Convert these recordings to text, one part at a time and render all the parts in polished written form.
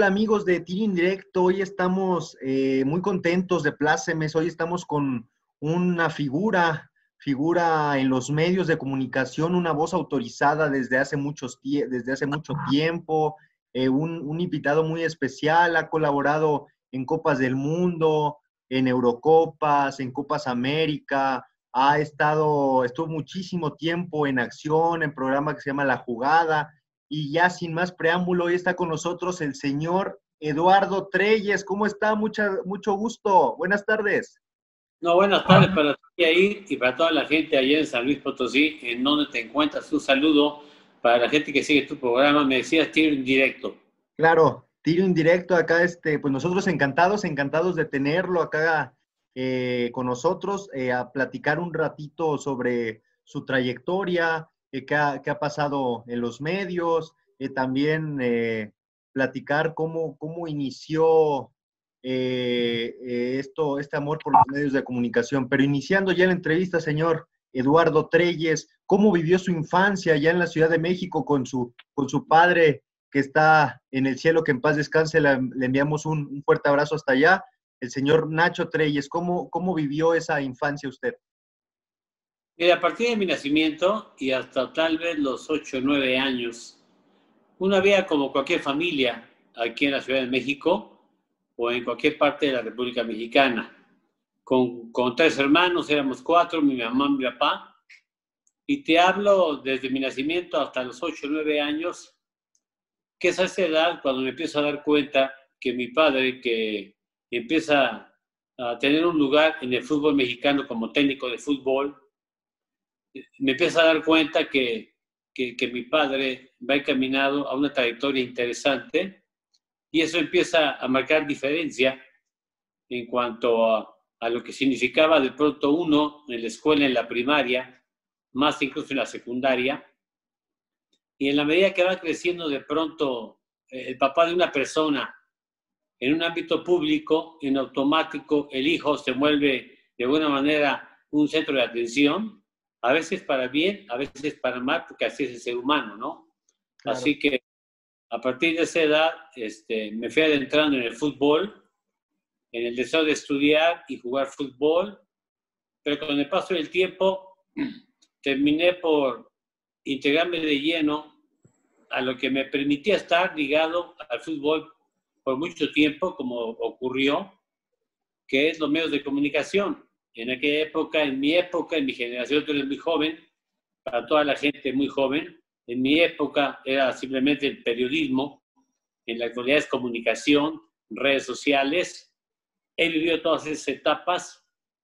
amigos de Tiro Indirecto? Hoy estamos muy contentos, de plácemes. Hoy estamos con una figura en los medios de comunicación, una voz autorizada desde hace mucho tiempo, un invitado muy especial. Ha colaborado en Copas del Mundo, en Eurocopas, en Copas América. Estuvo muchísimo tiempo en acción, en programa que se llama La Jugada. Y ya sin más preámbulo, hoy está con nosotros el señor Eduardo Treyes. ¿Cómo está? Mucho gusto. Buenas tardes. No, buenas tardes para ti ahí y para toda la gente allá en San Luis Potosí, en donde te encuentras. Un saludo para la gente que sigue tu programa. Me decías Tiro Indirecto. Claro, Tiro Indirecto acá, pues nosotros encantados de tenerlo acá con nosotros, a platicar un ratito sobre su trayectoria, qué ha pasado en los medios, también platicar cómo inició este amor por los medios de comunicación. Pero iniciando ya la entrevista, señor Eduardo Treyes, ¿cómo vivió su infancia allá en la Ciudad de México con su padre que está en el cielo, que en paz descanse? Le enviamos un fuerte abrazo hasta allá, el señor Nacho Treyes. ¿Cómo vivió esa infancia usted? Mira, a partir de mi nacimiento y hasta tal vez los 8 o 9 años, una vida como cualquier familia aquí en la Ciudad de México o en cualquier parte de la República Mexicana. Con 3 hermanos, éramos 4, mi mamá, mi papá, y te hablo desde mi nacimiento hasta los 8 o 9 años, que es a esa edad cuando me empiezo a dar cuenta que mi padre, que empieza a tener un lugar en el fútbol mexicano como técnico de fútbol, me empieza a dar cuenta que mi padre va encaminado a una trayectoria interesante y eso empieza a marcar diferencia en cuanto a lo que significaba de pronto uno en la escuela, en la primaria, más incluso en la secundaria. Y en la medida que va creciendo de pronto el papá de una persona en un ámbito público, en automático el hijo se vuelve de alguna manera un centro de atención, a veces para bien, a veces para mal, porque así es el ser humano, ¿no? Claro. Así que a partir de esa edad me fui adentrando en el fútbol, en el deseo de estudiar y jugar fútbol, pero con el paso del tiempo terminé por integrarme de lleno a lo que me permitía estar ligado al fútbol por mucho tiempo, como ocurrió, que es los medios de comunicación. En aquella época, en mi generación, tú eres muy joven, para toda la gente muy joven, en mi época era simplemente el periodismo, en la actualidad es comunicación, redes sociales. He vivido todas esas etapas,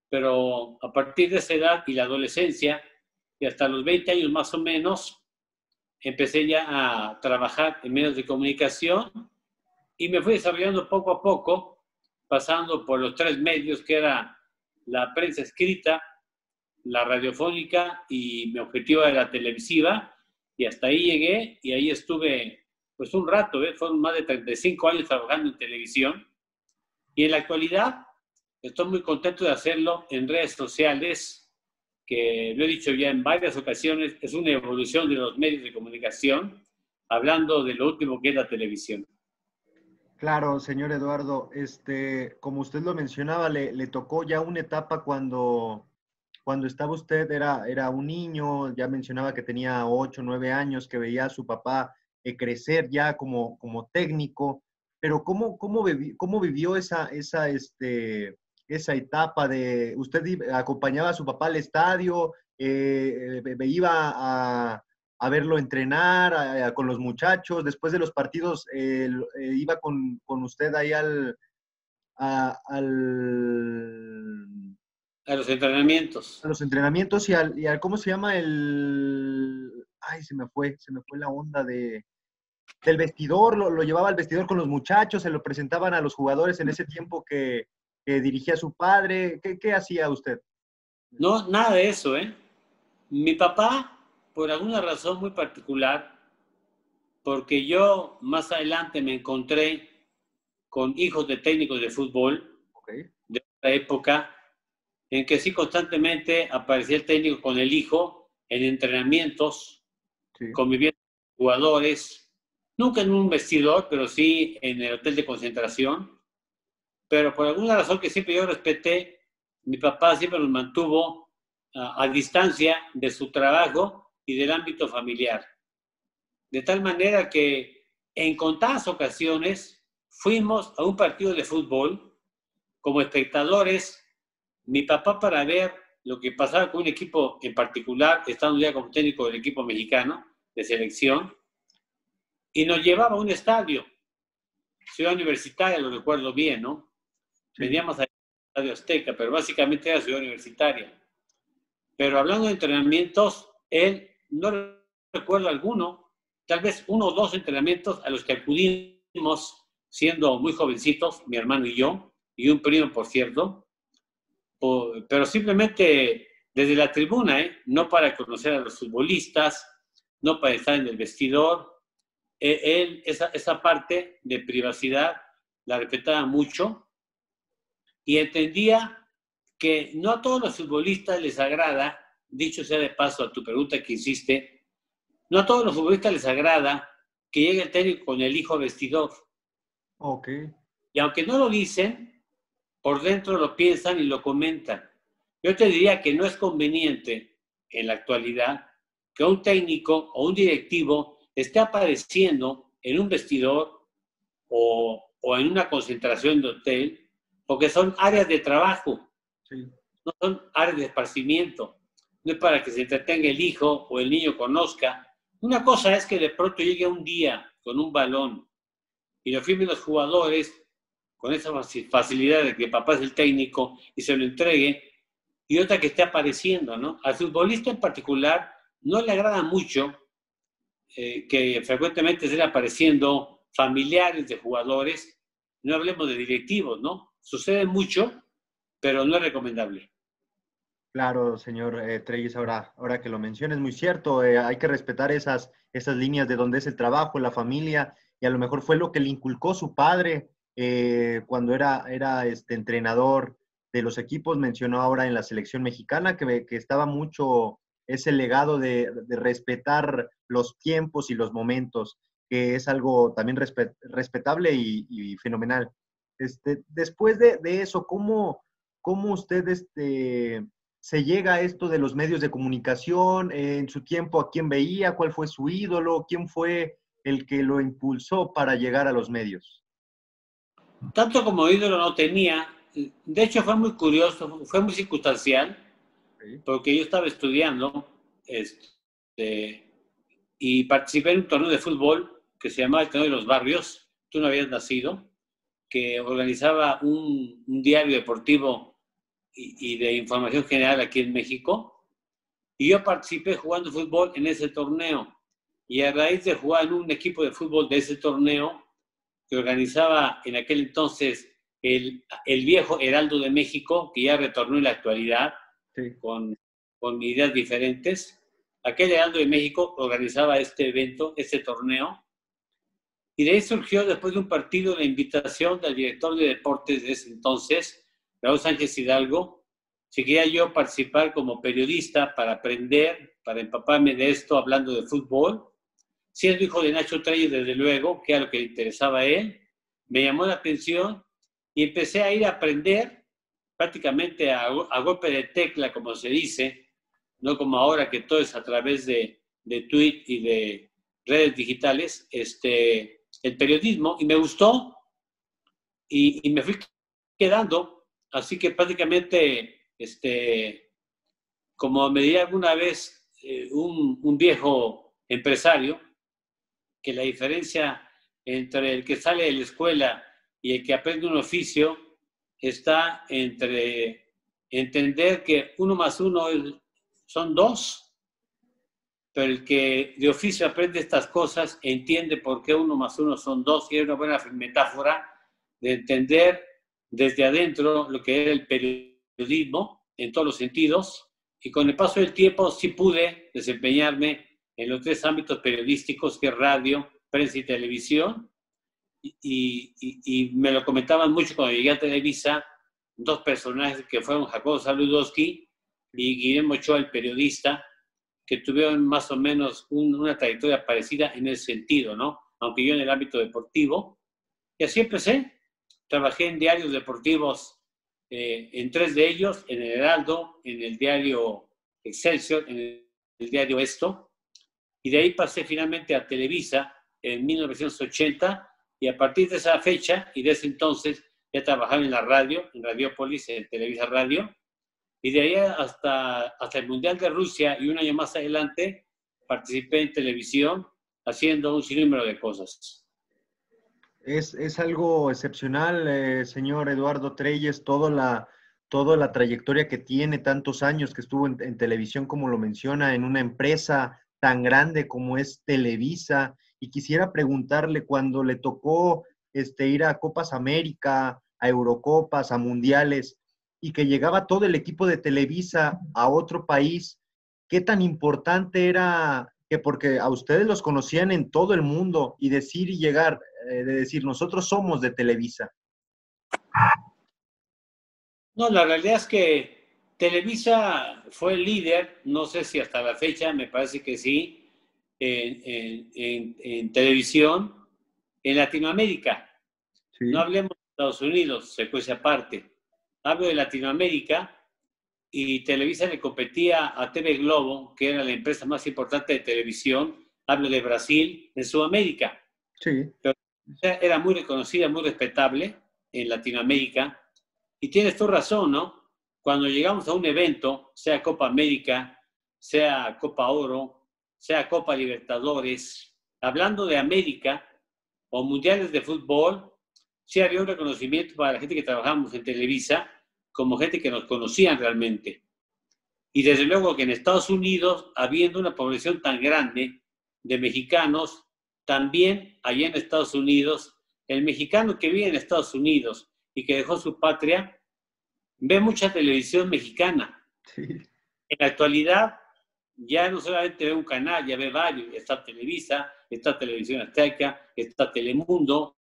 pero a partir de esa edad y la adolescencia, y hasta los 20 años más o menos, empecé ya a trabajar en medios de comunicación y me fui desarrollando poco a poco, pasando por los 3 medios que era la prensa escrita, la radiofónica y mi objetivo era la televisiva, y hasta ahí llegué y ahí estuve pues un rato, fueron más de 35 años trabajando en televisión, y en la actualidad estoy muy contento de hacerlo en redes sociales, que lo he dicho ya en varias ocasiones, es una evolución de los medios de comunicación, hablando de lo último que es la televisión. Claro, señor Eduardo, como usted lo mencionaba, le tocó ya una etapa cuando estaba usted, era un niño, ya mencionaba que tenía 8, 9 años, que veía a su papá crecer ya como técnico, pero ¿cómo vivió esa etapa de, usted acompañaba a su papá al estadio, iba a verlo entrenar con los muchachos, después de los partidos iba con usted ahí a los entrenamientos. A los entrenamientos y al ¿cómo se llama? Ay, se me fue la onda del vestidor, lo llevaba al vestidor con los muchachos, se lo presentaban a los jugadores en ese tiempo que dirigía su padre. ¿Qué hacía usted? No, nada de eso, ¿eh? Mi papá, por alguna razón muy particular, porque yo más adelante me encontré con hijos de técnicos de fútbol, okay, de esta época, en que sí constantemente aparecía el técnico con el hijo en entrenamientos, sí, conviviendo con jugadores, Nunca en un vestidor, pero sí en el hotel de concentración. Pero por alguna razón que siempre yo respeté, mi papá siempre nos mantuvo a distancia de su trabajo y del ámbito familiar. De tal manera que en contadas ocasiones fuimos a un partido de fútbol como espectadores, mi papá para ver lo que pasaba con un equipo en particular, estando ya como técnico del equipo mexicano de selección, y nos llevaba a un estadio, Ciudad Universitaria, lo recuerdo bien, ¿no? Sí. Veníamos al Estadio Azteca, pero básicamente era Ciudad Universitaria. Pero hablando de entrenamientos, él no recuerdo alguno, tal vez uno o dos entrenamientos a los que acudimos siendo muy jovencitos, mi hermano y yo, y un primo, por cierto, pero simplemente desde la tribuna, no para conocer a los futbolistas, no para estar en el vestidor. Él, esa parte de privacidad la respetaba mucho y entendía que no a todos los futbolistas les agrada, dicho sea de paso a tu pregunta que hiciste, no a todos los futbolistas les agrada que llegue el técnico con el hijo vestidor. Ok. Y aunque no lo dicen, por dentro lo piensan y lo comentan. Yo te diría que no es conveniente en la actualidad que un técnico o un directivo esté apareciendo en un vestidor o en una concentración de hotel, porque son áreas de trabajo, Sí. no son áreas de esparcimiento. No es para que se entretenga el hijo o el niño conozca. Una cosa es que de pronto llegue un día con un balón y lo firmen los jugadores con esa facilidad de que papá es el técnico y se lo entregue, y otra que esté apareciendo, ¿no? Al futbolista en particular no le agrada mucho que frecuentemente estén apareciendo familiares de jugadores, no hablemos de directivos, ¿no? Sucede mucho, pero no es recomendable. Claro, señor Treyes, ahora que lo menciones, muy cierto, hay que respetar esas líneas de donde es el trabajo, la familia, y a lo mejor fue lo que le inculcó su padre cuando era entrenador de los equipos, mencionó ahora en la selección mexicana, que estaba mucho ese legado de respetar los tiempos y los momentos, que es algo también respetable y fenomenal. Después de eso, ¿cómo usted se llega a esto de los medios de comunicación? En su tiempo, ¿a quién veía? ¿Cuál fue su ídolo? ¿Quién fue el que lo impulsó para llegar a los medios? Tanto como ídolo no tenía, de hecho fue muy curioso, fue muy circunstancial, Sí. porque yo estaba estudiando y participé en un torneo de fútbol que se llamaba el Torneo de los Barrios, tú no habías nacido, que organizaba un diario deportivo y de información general aquí en México, y yo participé jugando fútbol en ese torneo, y a raíz de jugar en un equipo de fútbol de ese torneo, que organizaba en aquel entonces el viejo Heraldo de México, que ya retornó en la actualidad Sí. con ideas diferentes. Aquel Heraldo de México organizaba este evento, este torneo, y de ahí surgió después de un partido la invitación del director de deportes de ese entonces, Raúl Sánchez Hidalgo, si quería yo participar como periodista para aprender, para empaparme de esto hablando de fútbol. Siendo hijo de Nacho Treyes, desde luego, que era lo que le interesaba a él, me llamó la atención y empecé a ir a aprender prácticamente a golpe de tecla, como se dice, no como ahora que todo es a través de tweet y de redes digitales, el periodismo, y me gustó y me fui quedando, así que prácticamente, como me diría alguna vez un viejo empresario, que la diferencia entre el que sale de la escuela y el que aprende un oficio está entre entender que 1 más 1 son 2, pero el que de oficio aprende estas cosas entiende por qué 1 más 1 son 2, y es una buena metáfora de entender desde adentro lo que era el periodismo en todos los sentidos, y con el paso del tiempo sí pude desempeñarme en los 3 ámbitos periodísticos, que es radio, prensa y televisión, y me lo comentaban mucho cuando llegué a Televisa, 2 personajes que fueron Jacobo Saludowski y Guillermo Ochoa, el periodista, que tuvieron más o menos una trayectoria parecida en ese sentido, ¿no? aunque yo en el ámbito deportivo. Y así empecé. Trabajé en diarios deportivos, en 3 de ellos, en el Heraldo, en el diario Excelsior, en el diario Esto. Y de ahí pasé finalmente a Televisa en 1980, y a partir de esa fecha y de ese entonces ya trabajaba en la radio, en Radiopolis, en Televisa Radio, y de ahí hasta el Mundial de Rusia y un año más adelante participé en televisión haciendo un sinnúmero de cosas. Es algo excepcional, señor Eduardo Treyes, toda la trayectoria que tiene, tantos años que estuvo en televisión, como lo menciona, en una empresa tan grande como es Televisa. Y quisiera preguntarle, cuando le tocó ir a Copas América, a Eurocopas, a Mundiales, y que llegaba todo el equipo de Televisa a otro país, ¿qué tan importante era que, porque a ustedes los conocían en todo el mundo, y decir y llegar, de decir, nosotros somos de Televisa? No, la realidad es que Televisa fue el líder, no sé si hasta la fecha, me parece que sí, en televisión en Latinoamérica. Sí, No hablemos de Estados Unidos, se cuece aparte. Hablo de Latinoamérica, y Televisa le competía a TV Globo, que era la empresa más importante de televisión. Hablo de Brasil, en Sudamérica. sí. Pero era muy reconocida, muy respetable en Latinoamérica. Y tienes tu razón, ¿no? Cuando llegamos a un evento, sea Copa América, sea Copa Oro, sea Copa Libertadores, hablando de América o mundiales de fútbol, sí había un reconocimiento para la gente que trabajamos en Televisa, como gente que nos conocían realmente. Y desde luego que en Estados Unidos, habiendo una población tan grande de mexicanos, también allá en Estados Unidos, el mexicano que vive en Estados Unidos y que dejó su patria, ve mucha televisión mexicana. Sí. En la actualidad, ya no solamente ve un canal, ya ve varios. Está Televisa, está Televisión Azteca, está Telemundo,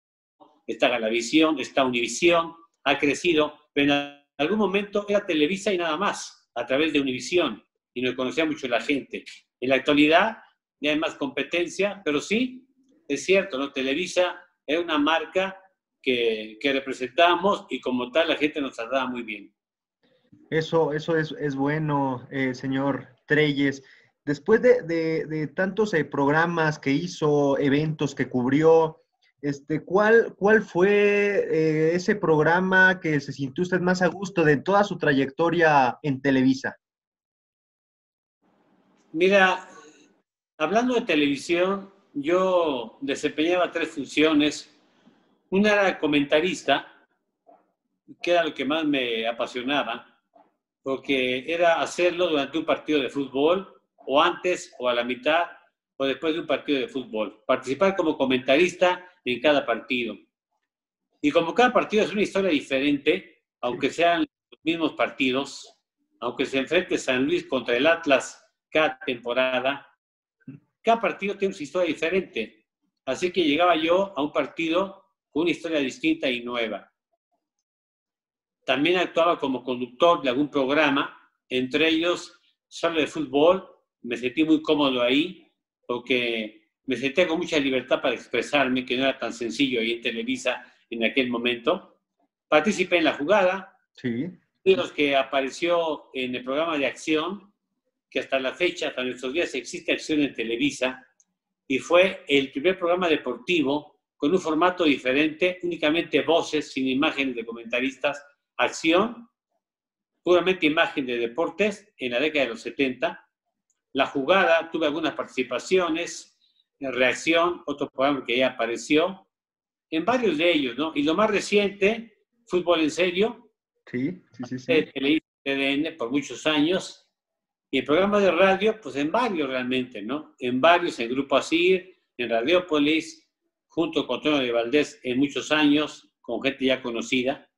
está Galavisión, está Univisión, ha crecido, pero en algún momento era Televisa y nada más, a través de Univisión, y nos conocía mucho la gente. En la actualidad ya hay más competencia, pero sí, es cierto, ¿no? Televisa es una marca que representamos, y como tal la gente nos trataba muy bien. Eso es bueno, señor Treyes. Después de tantos programas que hizo, eventos que cubrió, ¿cuál fue ese programa que se sintió usted más a gusto de toda su trayectoria en Televisa? Mira, hablando de televisión, yo desempeñaba 3 funciones. Una era comentarista, que era lo que más me apasionaba, porque era hacerlo durante un partido de fútbol, o antes, o a la mitad, o después de un partido de fútbol. Participar como comentarista en cada partido. Y como cada partido es una historia diferente, aunque sean los mismos partidos, aunque se enfrente San Luis contra el Atlas cada temporada, cada partido tiene su historia diferente. Así que llegaba yo a un partido con una historia distinta y nueva. También actuaba como conductor de algún programa, entre ellos solo de fútbol. Me sentí muy cómodo ahí, porque me sentía con mucha libertad para expresarme, que no era tan sencillo ahí en Televisa en aquel momento. Participé en La Jugada, Sí. de los que apareció en el programa de acción, que hasta la fecha, hasta nuestros días, existe acción en Televisa, y fue el primer programa deportivo con un formato diferente, únicamente voces, sin imágenes de comentaristas, acción, puramente imagen de deportes, en la década de los 70. La Jugada, tuve algunas participaciones, en Reacción, otro programa que ya apareció, en varios de ellos, ¿no? Y lo más reciente, Fútbol en Serio, Sí, sí, sí, sí. Televisa TDN por muchos años, y el programa de radio, pues en varios realmente, ¿no? En varios, en Grupo Asir, en Radiopolis, junto con Antonio de Valdés en muchos años, con gente ya conocida.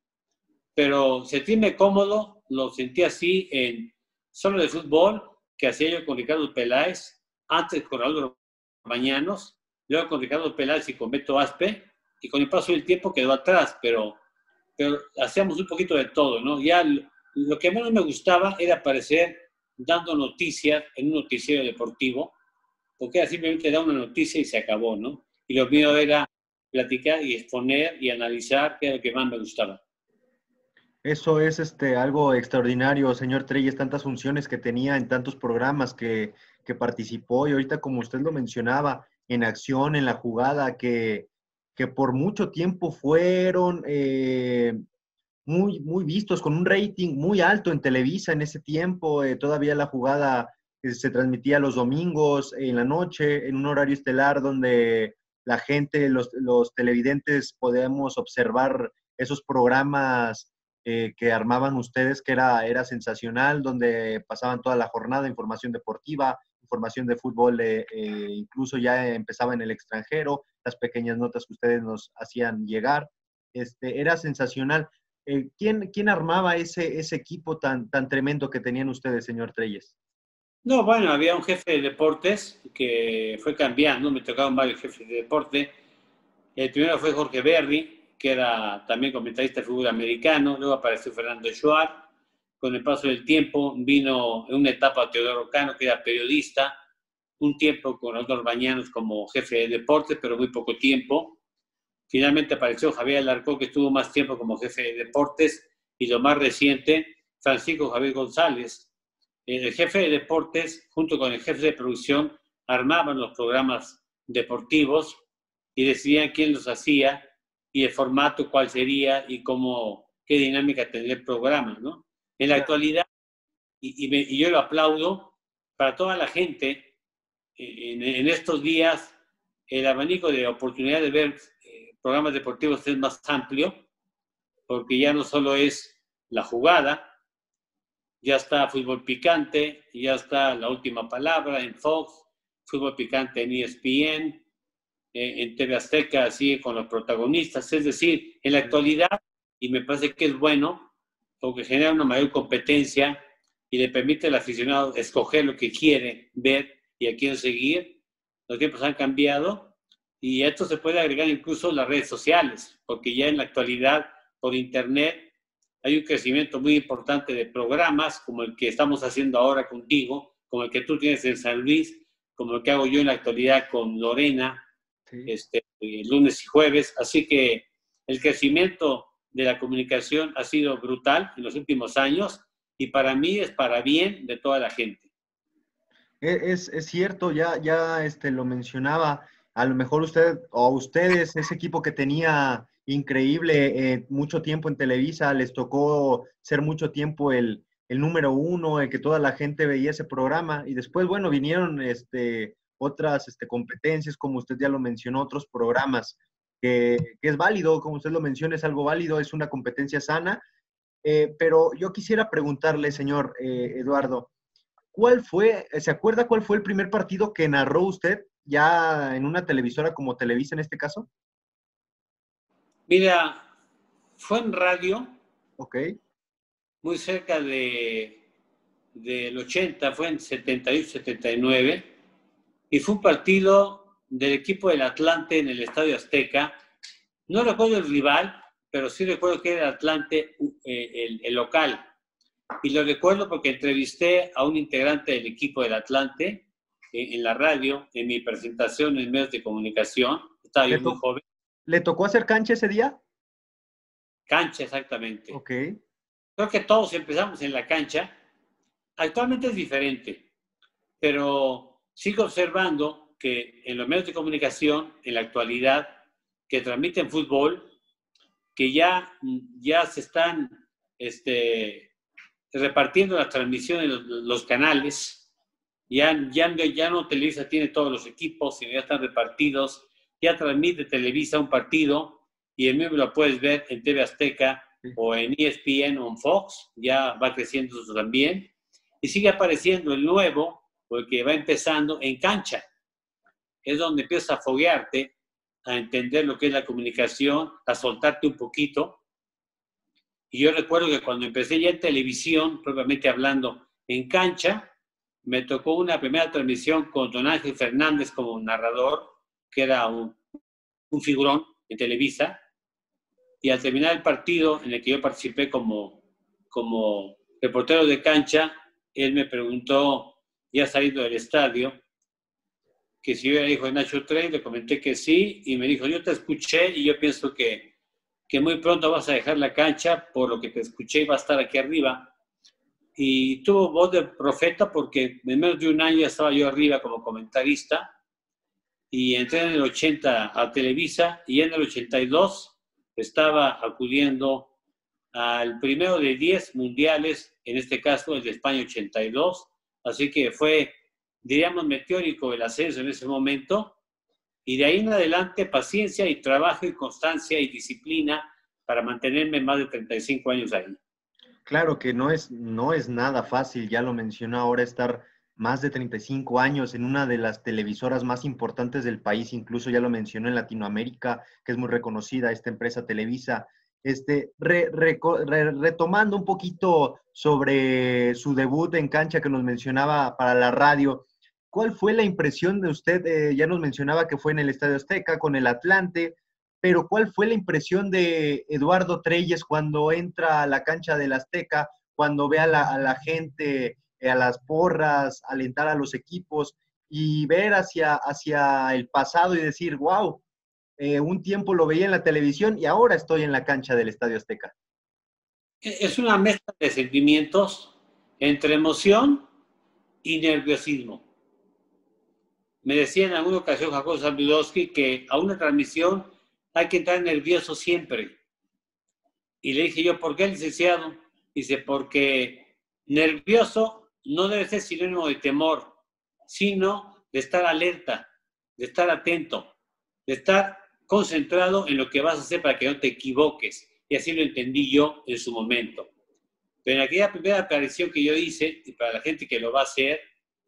Pero sentirme cómodo, lo sentí así en Solo de Fútbol, que hacía yo con Ricardo Peláez, antes con Raúl Mañanos, luego con Ricardo Peláez y con Beto Aspe, y con el paso del tiempo quedó atrás, pero hacíamos un poquito de todo, ¿no? Ya lo que menos me gustaba era aparecer dando noticias en un noticiero deportivo, porque era simplemente dar una noticia y se acabó, ¿no? y lo mío era platicar y exponer y analizar qué es lo que más me gustaba. Eso es algo extraordinario, señor Treyes, tantas funciones que tenía en tantos programas que participó y ahorita como usted lo mencionaba, en acción, en la jugada, que por mucho tiempo fueron muy vistos, con un rating muy alto en Televisa en ese tiempo. Todavía la jugada se transmitía los domingos en la noche, en un horario estelar donde la gente, los televidentes, podemos observar esos programas que armaban ustedes, que era sensacional, donde pasaban toda la jornada, información deportiva, información de fútbol, incluso ya empezaba en el extranjero, las pequeñas notas que ustedes nos hacían llegar. Era sensacional. ¿Quién armaba ese equipo tan tremendo que tenían ustedes, señor Treyes? No, bueno, había un jefe de deportes que fue cambiando, me tocaron varios jefes de deporte. El primero fue Jorge Berry, que era también comentarista de fútbol americano. Luego apareció Fernando Schwartz. Con el paso del tiempo vino en una etapa Teodoro Cano, que era periodista. Un tiempo con Oscar Bañanos como jefe de deportes, pero muy poco tiempo. Finalmente apareció Javier Alarcón, que estuvo más tiempo como jefe de deportes. Y lo más reciente, Francisco Javier González. El jefe de deportes, junto con el jefe de producción, armaban los programas deportivos y decidían quién los hacía y el formato cuál sería y cómo, qué dinámica tendría el programa, ¿no? En la actualidad, y yo lo aplaudo, para toda la gente, en estos días, el abanico de oportunidad de ver programas deportivos es más amplio, porque ya no solo es la jugada, ya está Fútbol Picante, ya está La Última Palabra en Fox, Fútbol Picante en ESPN, en TV Azteca, así con los protagonistas. Es decir, en la actualidad, y me parece que es bueno, porque genera una mayor competencia y le permite al aficionado escoger lo que quiere ver y a quién seguir. Los tiempos han cambiado y esto se puede agregar incluso en las redes sociales, porque ya en la actualidad, por internet, hay un crecimiento muy importante de programas como el que estamos haciendo ahora contigo, como el que tú tienes en San Luis, como el que hago yo en la actualidad con Lorena, sí. Lunes y jueves. Así que el crecimiento de la comunicación ha sido brutal en los últimos años y para mí es para bien de toda la gente. Es cierto, ya lo mencionaba, a lo mejor usted o ustedes, ese equipo que tenía increíble mucho tiempo en Televisa, les tocó ser mucho tiempo el número uno, el que toda la gente veía ese programa y después, bueno, vinieron otras competencias, como usted ya lo mencionó, otros programas, que es válido, como usted lo menciona, es algo válido, es una competencia sana, pero yo quisiera preguntarle, señor Eduardo, ¿se acuerda cuál fue el primer partido que narró usted ya en una televisora como Televisa en este caso? Mira, fue en radio, Ok. muy cerca del 80, fue en 78-79, y fue un partido del equipo del Atlante en el Estadio Azteca. No recuerdo el rival, pero sí recuerdo que era el Atlante el local. Y lo recuerdo porque entrevisté a un integrante del equipo del Atlante en la radio, en mi presentación en medios de comunicación. Estaba yo muy joven. ¿Le tocó hacer cancha ese día? Cancha, exactamente. Ok. Creo que todos empezamos en la cancha. Actualmente es diferente, pero sigo observando que en los medios de comunicación, en la actualidad, que transmiten fútbol, que ya se están repartiendo las transmisiones, los canales. Ya no Televisa tiene todos los equipos, sino ya están repartidos. Ya transmite Televisa un partido y el mismo lo puedes ver en TV Azteca o en ESPN o en Fox. Ya va creciendo eso también. Y sigue apareciendo el nuevo, o el que va empezando en cancha. Es donde empiezas a foguearte, a entender lo que es la comunicación, a soltarte un poquito. Y yo recuerdo que cuando empecé ya en televisión, propiamente hablando, en cancha, me tocó una primera transmisión con Don Ángel Fernández como narrador, que era un figurón en Televisa. Y al terminar el partido en el que yo participé como reportero de cancha, él me preguntó, ya saliendo del estadio, que si yo era hijo de Nacho Trey, le comenté que sí, y me dijo, yo te escuché y yo pienso que muy pronto vas a dejar la cancha, por lo que te escuché y vas a estar aquí arriba. Y tuvo voz de profeta porque en menos de un año ya estaba yo arriba como comentarista, y entré en el 80 a Televisa, y en el 82 estaba acudiendo al primero de 10 mundiales, en este caso el de España 82, así que fue, diríamos, meteórico el ascenso en ese momento, y de ahí en adelante paciencia y trabajo y constancia y disciplina para mantenerme más de 35 años ahí. Claro que no es nada fácil, ya lo mencionó ahora, estar más de 35 años en una de las televisoras más importantes del país, incluso ya lo mencionó en Latinoamérica, que es muy reconocida esta empresa Televisa. Retomando un poquito sobre su debut en cancha que nos mencionaba para la radio, ¿cuál fue la impresión de usted? Ya nos mencionaba que fue en el Estadio Azteca con el Atlante, pero ¿cuál fue la impresión de Eduardo Treyes cuando entra a la cancha del Azteca, cuando ve a la gente, a las porras, alentar a los equipos y ver hacia el pasado y decir, wow, un tiempo lo veía en la televisión y ahora estoy en la cancha del Estadio Azteca? Es una mezcla de sentimientos entre emoción y nerviosismo. Me decía en alguna ocasión Jacobo Zabludowski que a una transmisión hay que entrar nervioso siempre. Y le dije yo, ¿por qué, licenciado? Dice, porque nervioso no debe ser sinónimo de temor, sino de estar alerta, de estar atento, de estar concentrado en lo que vas a hacer para que no te equivoques. Y así lo entendí yo en su momento. Pero en aquella primera aparición que yo hice, y para la gente que lo va a hacer,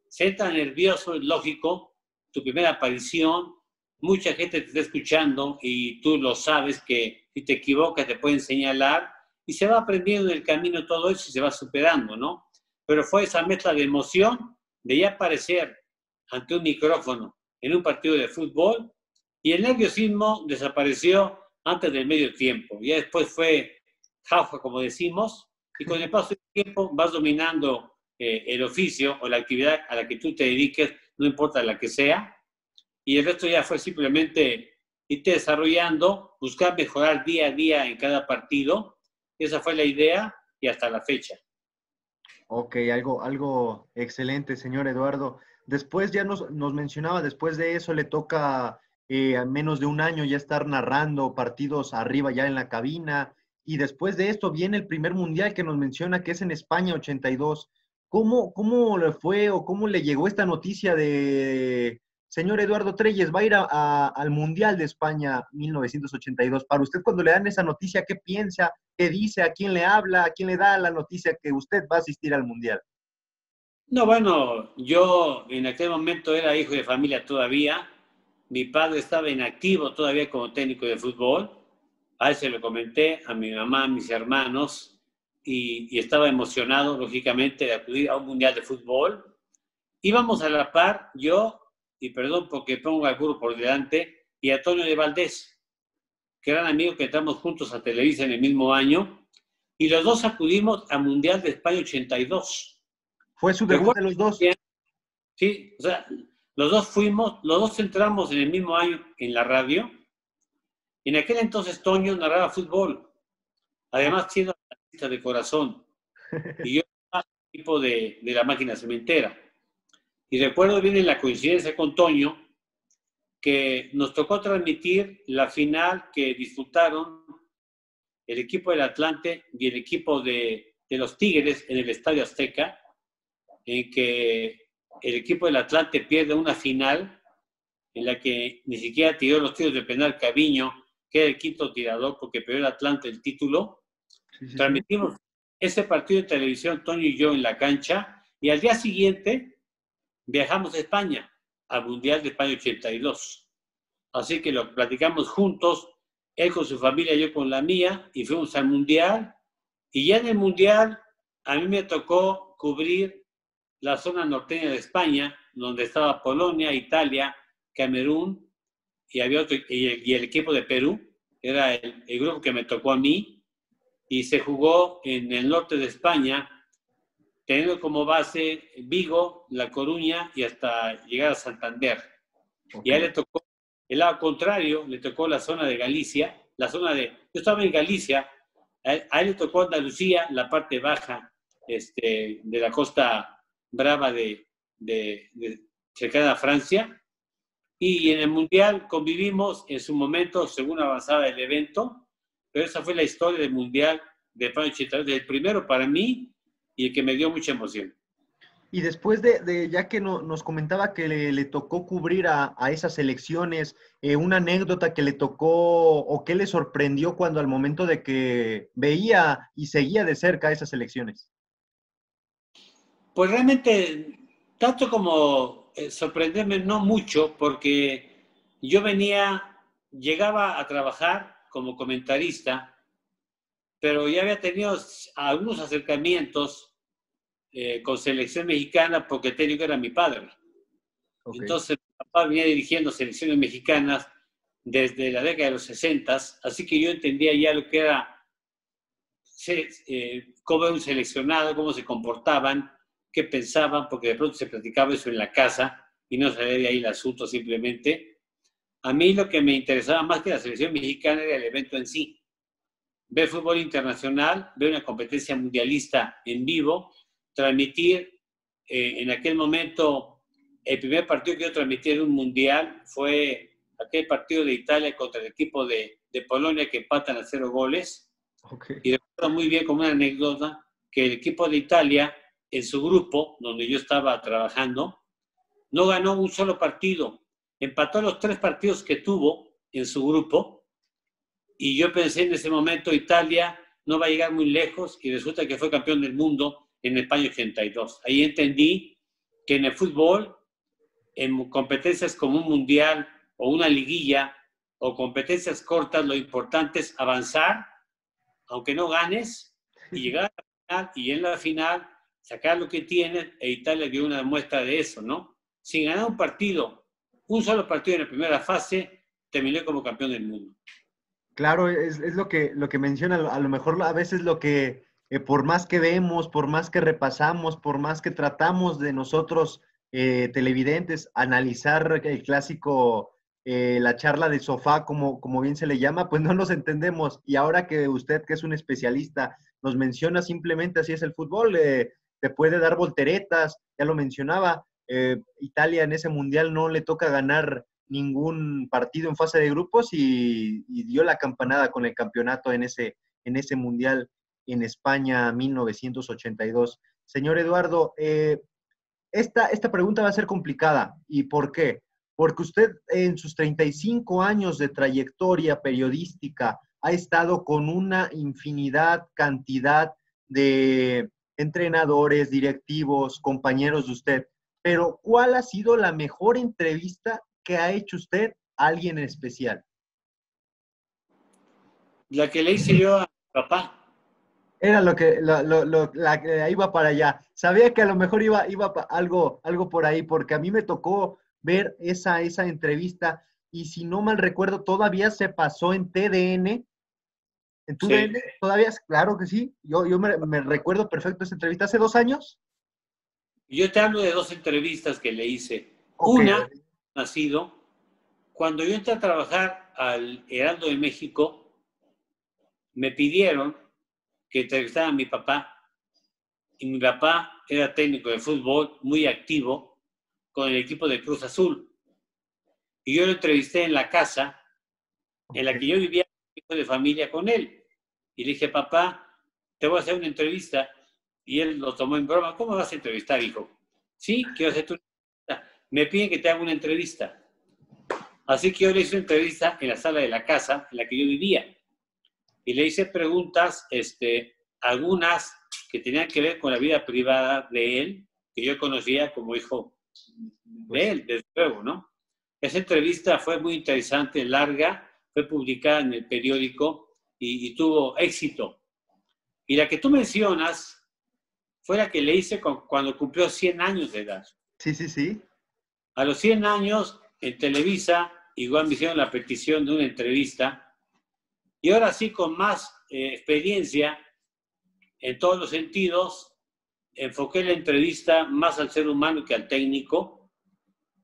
se entra nervioso, es lógico, tu primera aparición, mucha gente te está escuchando y tú lo sabes que si te equivocas te pueden señalar y se va aprendiendo en el camino todo eso y se va superando, ¿no? Pero fue esa mezcla de emoción de ya aparecer ante un micrófono en un partido de fútbol y el nerviosismo desapareció antes del medio tiempo. Ya después fue jauja, como decimos, y con el paso del tiempo vas dominando el oficio o la actividad a la que tú te dediques, no importa la que sea, y el resto ya fue simplemente irte desarrollando, buscar mejorar día a día en cada partido. Esa fue la idea y hasta la fecha. Ok, algo excelente, señor Eduardo. Después ya nos mencionaba, después de eso le toca a menos de un año ya estar narrando partidos arriba ya en la cabina. Y después de esto viene el primer mundial que nos menciona que es en España 82. ¿Cómo le fue o cómo le llegó esta noticia de señor Eduardo Treyes va a ir al Mundial de España 1982? Para usted, cuando le dan esa noticia, ¿qué piensa? ¿Qué dice? ¿A quién le habla? ¿A quién le da la noticia que usted va a asistir al Mundial? No, bueno, yo en aquel momento era hijo de familia todavía. Mi padre estaba en activo todavía como técnico de fútbol. A él se lo comenté, a mi mamá, a mis hermanos, y estaba emocionado, lógicamente, de acudir a un mundial de fútbol. Íbamos a la par, yo, y perdón porque pongo al burro por delante, y Antonio de Valdés, que eran amigos que entramos juntos a Televisa en el mismo año, y los dos acudimos al Mundial de España 82. ¿Fue su debut de los dos? Bien, sí, o sea, los dos entramos en el mismo año en la radio. En aquel entonces Toño narraba fútbol, además siendo artista de corazón, y yo era tipo de la máquina cementera. Y recuerdo bien en la coincidencia con Toño que nos tocó transmitir la final que disputaron el equipo del Atlante y el equipo de los Tigres en el Estadio Azteca, en que el equipo del Atlante pierde una final en la que ni siquiera tiró los tiros de penal Caviño, que era el quinto tirador porque perdió el Atlante el título. Sí. Transmitimos ese partido en televisión, Toño y yo en la cancha, y al día siguiente viajamos a España, al Mundial de España 82. Así que lo platicamos juntos, él con su familia, yo con la mía, y fuimos al Mundial. Y ya en el Mundial, a mí me tocó cubrir la zona norteña de España, donde estaba Polonia, Italia, Camerún, y había otro, y el equipo de Perú, era el grupo que me tocó a mí, y se jugó en el norte de España, teniendo como base Vigo, La Coruña y hasta llegar a Santander. Y a él le tocó el lado contrario, le tocó la zona de Galicia, yo estaba en Galicia, a él le tocó Andalucía, la parte baja de la costa brava de cercana a Francia, y en el Mundial convivimos en su momento, según avanzaba el evento, pero esa fue la historia del Mundial de España 82, el primero para mí y el que me dio mucha emoción. Y después ya que nos comentaba que le tocó cubrir a esas elecciones, una anécdota que le tocó o que le sorprendió cuando al momento de que veía y seguía de cerca esas elecciones. Pues realmente, tanto como sorprenderme, no mucho, porque yo llegaba a trabajar como comentarista, pero ya había tenido algunos acercamientos con selección mexicana porque técnico era mi padre. Okay. Entonces, mi papá venía dirigiendo selecciones mexicanas desde la década de los 60, así que yo entendía ya lo que era cómo era un seleccionado, cómo se comportaban, qué pensaban, porque de pronto se platicaba eso en la casa y no salía de ahí el asunto simplemente. A mí lo que me interesaba más que la selección mexicana era el evento en sí. Ver fútbol internacional, ver una competencia mundialista en vivo, transmitir en aquel momento, el primer partido que yo transmití en un mundial fue aquel partido de Italia contra el equipo de Polonia que empatan a 0 goles. Okay. Y recuerdo muy bien como una anécdota que el equipo de Italia, en su grupo, donde yo estaba trabajando, no ganó un solo partido. Empató los 3 partidos que tuvo en su grupo. Y yo pensé en ese momento, Italia no va a llegar muy lejos, y resulta que fue campeón del mundo en España 82. Ahí entendí que en el fútbol, en competencias como un mundial o una liguilla o competencias cortas, lo importante es avanzar, aunque no ganes, y llegar a la final, y en la final sacar lo que tienes, e Italia dio una muestra de eso, ¿no? Sin ganar un partido, un solo partido en la primera fase, terminé como campeón del mundo. Claro, es lo que menciona, a lo mejor a veces lo que, por más que vemos, por más que repasamos, por más que tratamos de nosotros, televidentes, analizar el clásico, la charla de sofá, como bien se le llama, pues no nos entendemos. Y ahora que usted, que es un especialista, nos menciona simplemente así es el fútbol, te puede dar volteretas, ya lo mencionaba, Italia en ese mundial no le toca ganar ningún partido en fase de grupos y dio la campanada con el campeonato en ese mundial en España 1982. Señor Eduardo, esta pregunta va a ser complicada. ¿Y por qué? Porque usted en sus 35 años de trayectoria periodística ha estado con una cantidad de entrenadores, directivos, compañeros de usted. Pero, ¿cuál ha sido la mejor entrevista que ha hecho usted a alguien en especial? La que le hice yo a mi papá. Era la que iba para allá. Sabía que a lo mejor iba algo por ahí, porque a mí me tocó ver esa entrevista y si no mal recuerdo, todavía se pasó en TDN. ¿En TUDN? Sí. Todavía, claro que sí. Yo me recuerdo perfecto esa entrevista. ¿Hace 2 años? Yo te hablo de 2 entrevistas que le hice. Okay. Una ha sido cuando yo entré a trabajar al Heraldo de México, me pidieron que entrevistara a mi papá, y mi papá era técnico de fútbol muy activo con el equipo de Cruz Azul. Y yo lo entrevisté en la casa en la que yo vivía de familia con él. Y le dije, papá, te voy a hacer una entrevista. Y él lo tomó en broma. ¿Cómo vas a entrevistar, hijo? Sí, quiero hacer tu entrevista. Me piden que te haga una entrevista. Así que yo le hice una entrevista en la sala de la casa en la que yo vivía. Y le hice preguntas, algunas que tenían que ver con la vida privada de él, que yo conocía como hijo de él, desde luego, ¿no? Esa entrevista fue muy interesante, larga, fue publicada en el periódico y tuvo éxito. Y la que tú mencionas fue la que le hice cuando cumplió 100 años de edad. Sí, sí, sí. A los 100 años, en Televisa, igual me hicieron la petición de una entrevista. Y ahora sí, con más experiencia, en todos los sentidos, enfoqué la entrevista más al ser humano que al técnico.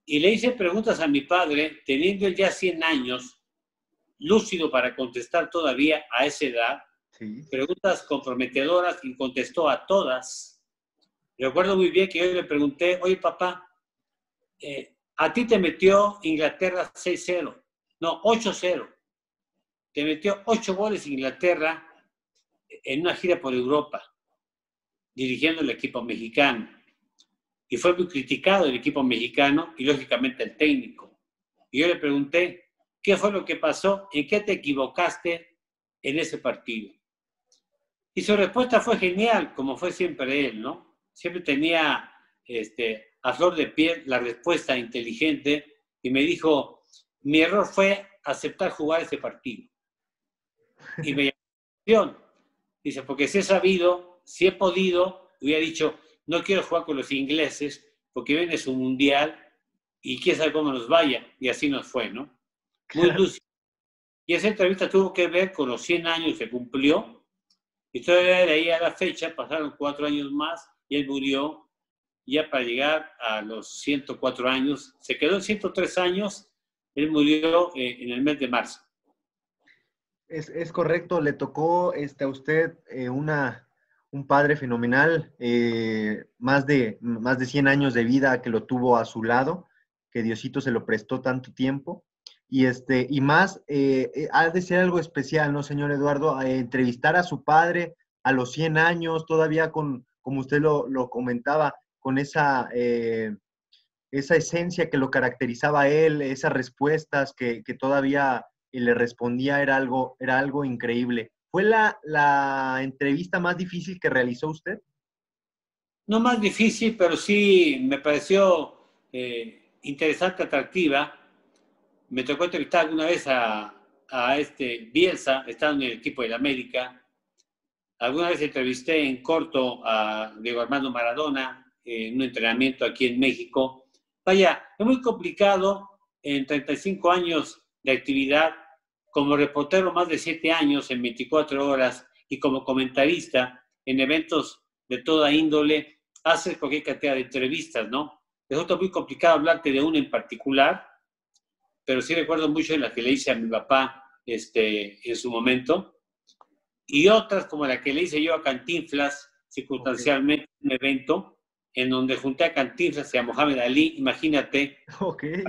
Y le hice preguntas a mi padre, teniendo él ya 100 años, lúcido para contestar todavía a esa edad, Sí. preguntas comprometedoras y contestó a todas. Recuerdo muy bien que yo le pregunté, oye papá, a ti te metió Inglaterra 6-0, no, 8-0. Te metió 8 goles Inglaterra en una gira por Europa, dirigiendo el equipo mexicano. Y fue muy criticado el equipo mexicano y lógicamente el técnico. Y yo le pregunté, ¿qué fue lo que pasó? ¿En qué te equivocaste en ese partido? Y su respuesta fue genial, como fue siempre él, ¿no? Siempre tenía a flor de piel la respuesta inteligente y me dijo, mi error fue aceptar jugar ese partido. Y me llamó la atención. Dice, porque si he sabido, si he podido, hubiera dicho, no quiero jugar con los ingleses porque viene su mundial y quién sabe cómo nos vaya. Y así nos fue, ¿no? Muy Claro. lúcido. Y esa entrevista tuvo que ver con los 100 años que cumplió. Y todavía de ahí a la fecha pasaron 4 años más y él murió ya para llegar a los 104 años. Se quedó en 103 años. Él murió en el mes de marzo. Es correcto, le tocó a usted un padre fenomenal, más de 100 años de vida que lo tuvo a su lado, que Diosito se lo prestó tanto tiempo. Y más, ha de ser algo especial, ¿no, señor Eduardo? Entrevistar a su padre a los 100 años, todavía como usted lo comentaba, con esa esencia que lo caracterizaba a él, esas respuestas que todavía le respondía, era algo increíble. ¿Fue la entrevista más difícil que realizó usted? No más difícil, pero sí me pareció interesante, atractiva. Me tocó entrevistar alguna vez a Bielsa, estando en el equipo del América. Alguna vez entrevisté en corto a Diego Armando Maradona en un entrenamiento aquí en México. Vaya, es muy complicado en 35 años de actividad, como reportero más de 7 años en 24 horas y como comentarista en eventos de toda índole, haces cualquier cantidad de entrevistas, ¿no? Resulta muy complicado hablarte de una en particular, pero sí recuerdo mucho en la que le hice a mi papá en su momento, y otras como la que le hice yo a Cantinflas, circunstancialmente, okay, un evento en donde junté a Cantinflas y a Mohamed Ali, imagínate, Okay.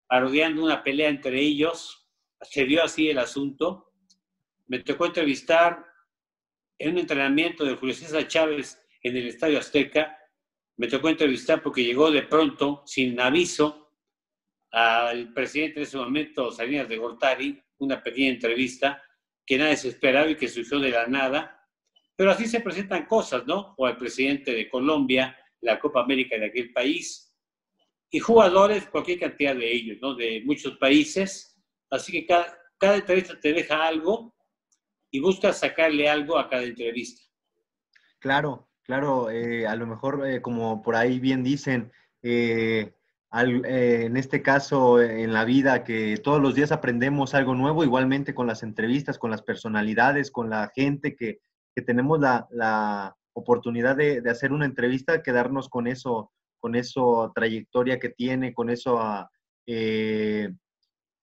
parodiando una pelea entre ellos, se dio así el asunto. Me tocó entrevistar en un entrenamiento de Julio César Chávez en el Estadio Azteca, me tocó entrevistar porque llegó de pronto, sin aviso, al presidente de ese momento, Salinas de Gortari, una pequeña entrevista que nadie se esperaba y que surgió de la nada. Pero así se presentan cosas, ¿no? O al presidente de Colombia, la Copa América de aquel país, y jugadores, cualquier cantidad de ellos, ¿no? De muchos países. Así que cada entrevista te deja algo y buscas sacarle algo a cada entrevista. Claro, claro, a lo mejor, como por ahí bien dicen, en este caso, en la vida, que todos los días aprendemos algo nuevo, igualmente con las entrevistas, con las personalidades, con la gente que tenemos la oportunidad de hacer una entrevista, quedarnos con eso trayectoria que tiene, con eso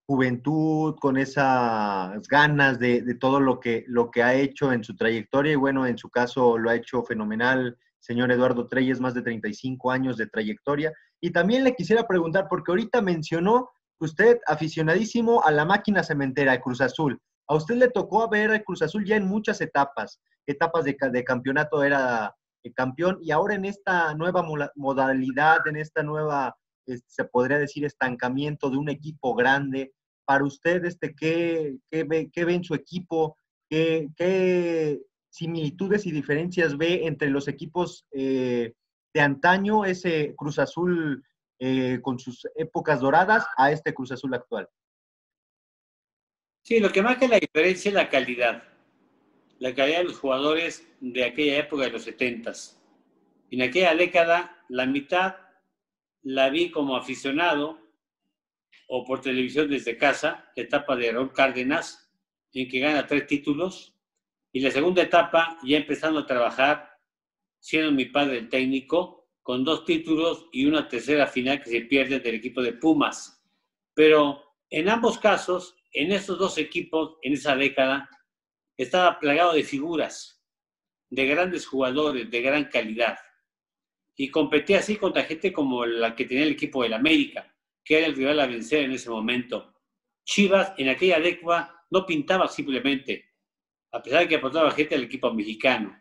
juventud, con esas ganas de todo lo que ha hecho en su trayectoria y bueno, en su caso lo ha hecho fenomenal, señor Eduardo Treyes, más de 35 años de trayectoria. Y también le quisiera preguntar, porque ahorita mencionó usted aficionadísimo a la máquina cementera, de Cruz Azul. A usted le tocó ver a Cruz Azul ya en muchas etapas de campeonato era campeón y ahora en esta nueva modalidad, en esta nueva, se podría decir, estancamiento de un equipo grande. Para usted, ¿qué ve en su equipo? ¿Qué similitudes y diferencias ve entre los equipos de antaño, ese Cruz Azul con sus épocas doradas, a este Cruz Azul actual? Sí, lo que marca la diferencia es la calidad de los jugadores de aquella época de los 70s. En aquella década, la mitad la vi como aficionado o por televisión desde casa, la etapa de Raúl Cárdenas, en que gana 3 títulos, y la segunda etapa, ya empezando a trabajar, siendo mi padre el técnico, con 2 títulos y una tercera final que se pierde del equipo de Pumas. Pero en ambos casos, en estos 2 equipos, en esa década, estaba plagado de figuras, de grandes jugadores, de gran calidad. Y competía así contra gente como la que tenía el equipo del América, que era el rival a vencer en ese momento. Chivas en aquella década no pintaba simplemente, a pesar de que aportaba gente al equipo mexicano.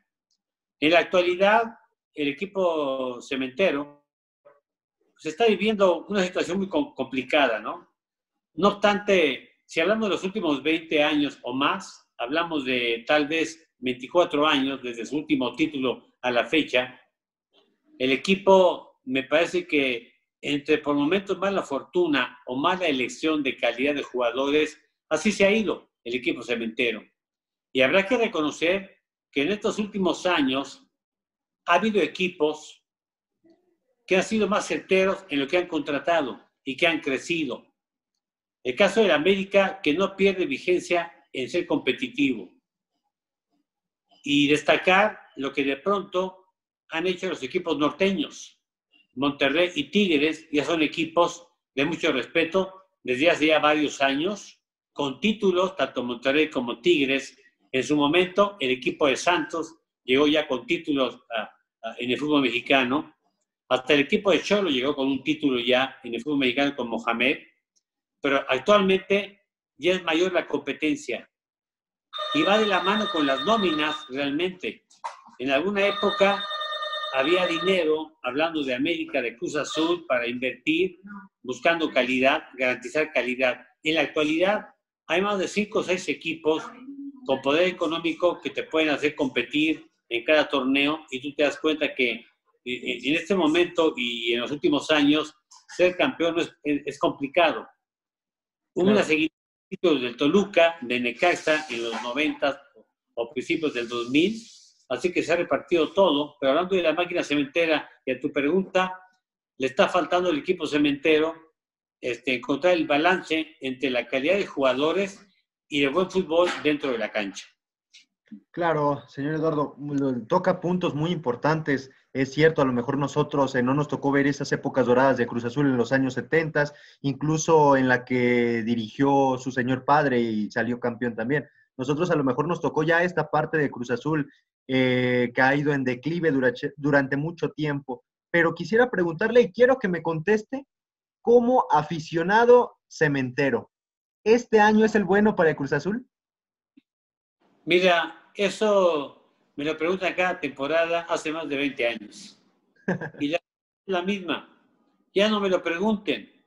En la actualidad, el equipo cementero se está viviendo una situación muy complicada, ¿no? No obstante, si hablamos de los últimos 20 años o más, hablamos de tal vez 24 años desde su último título a la fecha, el equipo me parece que entre por momentos mala fortuna o mala elección de calidad de jugadores, así se ha ido el equipo cementero. Y habrá que reconocer que en estos últimos años ha habido equipos que han sido más certeros en lo que han contratado y que han crecido. El caso de la América, que no pierde vigencia en ser competitivo. Y destacar lo que de pronto han hecho los equipos norteños. Monterrey y Tigres ya son equipos de mucho respeto desde hace ya varios años, con títulos, tanto Monterrey como Tigres. En su momento, el equipo de Santos llegó ya con títulos en el fútbol mexicano. Hasta el equipo de Cholo llegó con un título ya en el fútbol mexicano con Mohamed. Pero actualmente ya es mayor la competencia y va de la mano con las nóminas realmente. En alguna época había dinero, hablando de América, de Cruz Azul, para invertir, buscando calidad, garantizar calidad. En la actualidad hay más de 5 o 6 equipos con poder económico que te pueden hacer competir en cada torneo y tú te das cuenta que en este momento y en los últimos años ser campeón es complicado. Hubo una seguidilla del Toluca, de Necaxa en los 90 o principios del 2000, así que se ha repartido todo. Pero hablando de la máquina cementera y a tu pregunta, le está faltando al equipo cementero encontrar el balance entre la calidad de jugadores y el buen fútbol dentro de la cancha. Claro, señor Eduardo, toca puntos muy importantes. Es cierto, a lo mejor nosotros no nos tocó ver esas épocas doradas de Cruz Azul en los años 70, incluso en la que dirigió su señor padre y salió campeón también. Nosotros a lo mejor nos tocó ya esta parte de Cruz Azul que ha ido en declive durante mucho tiempo. Pero quisiera preguntarle y quiero que me conteste como aficionado cementero. ¿Este año es el bueno para el Cruz Azul? Mira, eso me lo preguntan cada temporada hace más de 20 años. Y la misma. Ya no me lo pregunten.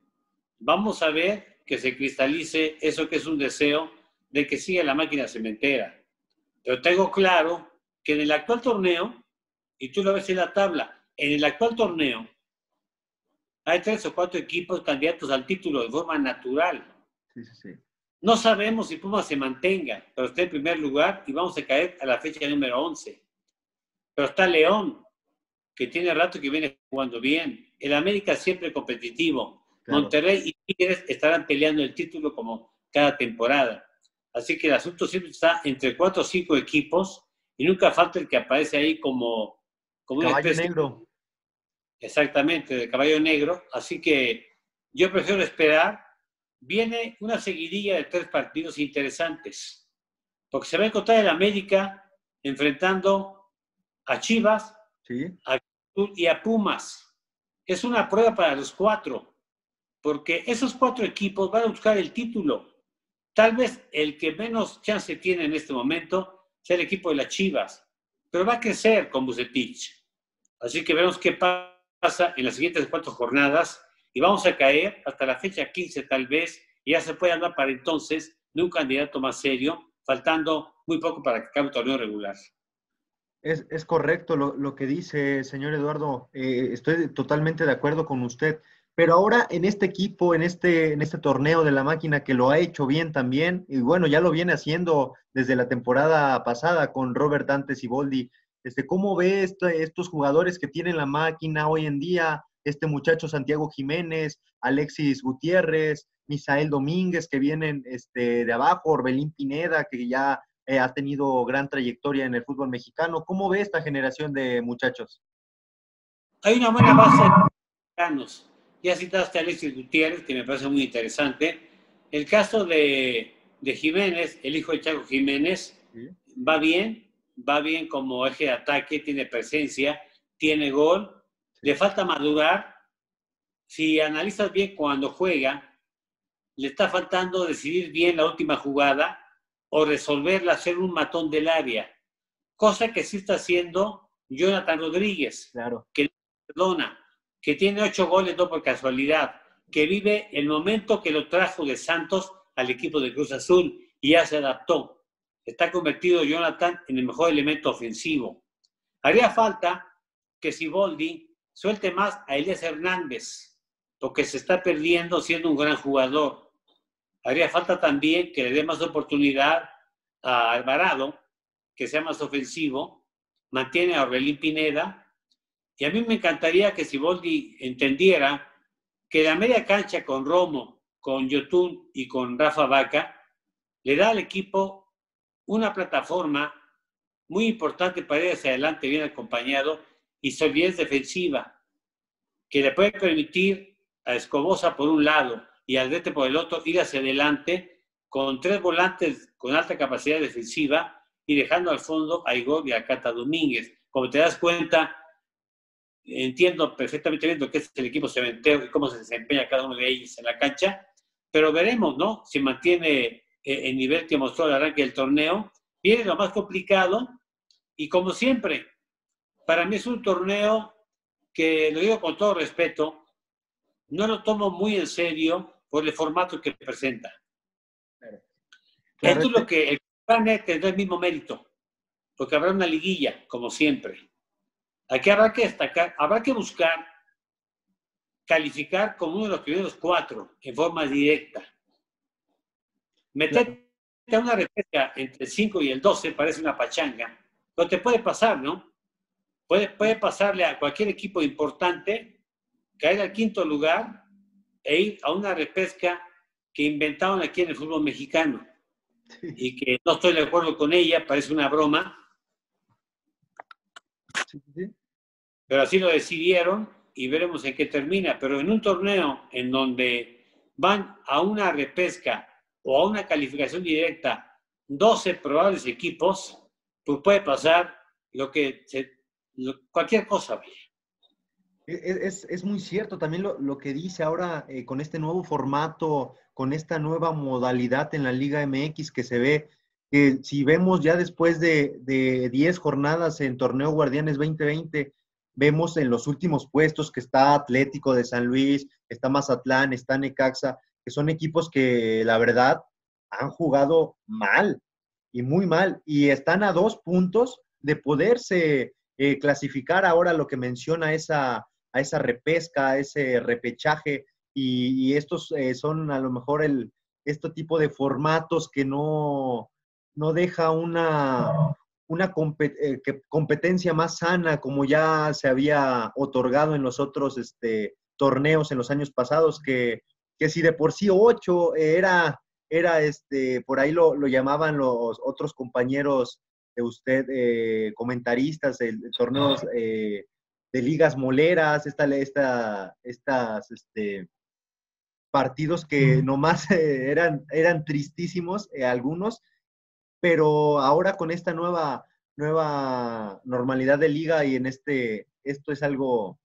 Vamos a ver que se cristalice eso que es un deseo de que siga la máquina cementera. Pero tengo claro que en el actual torneo, y tú lo ves en la tabla, en el actual torneo hay 3 o 4 equipos candidatos al título de forma natural. Sí, sí, sí. No sabemos si Pumas se mantenga, pero está en primer lugar y vamos a caer a la fecha número 11. Pero está León, que tiene rato que viene jugando bien. El América siempre competitivo. Claro. Monterrey y Tigres estarán peleando el título como cada temporada. Así que el asunto siempre está entre 4 o 5 equipos y nunca falta el que aparece ahí como una especie negro. Exactamente, de caballo negro. Así que yo prefiero esperar. Viene una seguidilla de 3 partidos interesantes, porque se va a encontrar el América enfrentando a Chivas, ¿sí?, a Cruz y a Pumas. Es una prueba para los 4, porque esos 4 equipos van a buscar el título. Tal vez el que menos chance tiene en este momento sea el equipo de las Chivas, pero va a crecer con Vucetich. Así que veremos qué pasa en las siguientes 4 jornadas. Y vamos a caer hasta la fecha 15 tal vez, y ya se puede hablar para entonces de un candidato más serio, faltando muy poco para que acabe el torneo regular. Es correcto lo que dice, señor Eduardo. Estoy totalmente de acuerdo con usted. Pero ahora en este equipo, en este torneo de la máquina que lo ha hecho bien también, y bueno, ya lo viene haciendo desde la temporada pasada con Robert Dante Siboldi. ¿Cómo ve estos jugadores que tienen la máquina hoy en día? Este muchacho Santiago Jiménez, Alexis Gutiérrez, Misael Domínguez, que vienen de abajo, Orbelín Pineda, que ya ha tenido gran trayectoria en el fútbol mexicano. ¿Cómo ve esta generación de muchachos? Hay una buena base de mexicanos. Ya citaste a Alexis Gutiérrez, que me parece muy interesante. El caso de Jiménez, el hijo de Chaco Jiménez, Sí. va bien como eje de ataque, tiene presencia, tiene gol. Sí. Le falta madurar. Si analizas bien cuando juega, le está faltando decidir bien la última jugada o resolverla, hacer un matón del área. Cosa que sí está haciendo Jonathan Rodríguez, Claro. que no perdona, que tiene 8 goles no por casualidad, que vive el momento que lo trajo de Santos al equipo de Cruz Azul y ya se adaptó. Está convertido Jonathan en el mejor elemento ofensivo. Haría falta que Siboldi suelte más a Elías Hernández, porque se está perdiendo siendo un gran jugador. Haría falta también que le dé más oportunidad a Alvarado, que sea más ofensivo, mantiene a Orbelín Pineda, y a mí me encantaría que Siboldi entendiera que la media cancha con Romo, con Yotun y con Rafa Vaca le da al equipo una plataforma muy importante para ir hacia adelante bien acompañado y solidez defensiva, que le puede permitir a Escobosa por un lado y a Aldrete por el otro ir hacia adelante con 3 volantes con alta capacidad defensiva y dejando al fondo a Igor y a Cata Domínguez. Como te das cuenta, entiendo perfectamente bien lo que es el equipo cementero y cómo se desempeña cada uno de ellos en la cancha, pero veremos, ¿no? Si mantiene el nivel que mostró al arranque del torneo. Viene lo más complicado y como siempre, para mí es un torneo que, lo digo con todo respeto, no lo tomo muy en serio por el formato que presenta. Claro, Esto es lo que el panel tendrá el mismo mérito, porque habrá una liguilla, como siempre. Aquí habrá que destacar, habrá que buscar calificar como uno de los primeros 4 en forma directa. Meterte a una repesca entre el 5 y el 12 parece una pachanga, pero te puede pasar, ¿no? Puede pasarle a cualquier equipo importante, caer al 5.º lugar e ir a una repesca que inventaron aquí en el fútbol mexicano. Sí. Y que no estoy de acuerdo con ella, parece una broma. Sí. Pero así lo decidieron y veremos en qué termina. Pero en un torneo en donde van a una repesca o a una calificación directa 12 probables equipos, pues puede pasar cualquier cosa. Es muy cierto también lo que dice ahora con este nuevo formato, con esta nueva modalidad en la Liga MX que se ve, que si vemos ya después de 10 jornadas en Torneo Guardianes 2020, vemos en los últimos puestos que está Atlético de San Luis, está Mazatlán, está Necaxa, que son equipos que la verdad han jugado mal y muy mal y están a 2 puntos de poderse clasificar ahora lo que menciona a esa repesca, a ese repechaje, y estos son a lo mejor este tipo de formatos que no deja una competencia más sana como ya se había otorgado en los otros torneos en los años pasados, que si de por sí 8 era por ahí lo llamaban los otros compañeros de usted, comentaristas de torneos de ligas moleras, estas partidos que nomás eran tristísimos, algunos, pero ahora con esta nueva normalidad de liga y esto es algo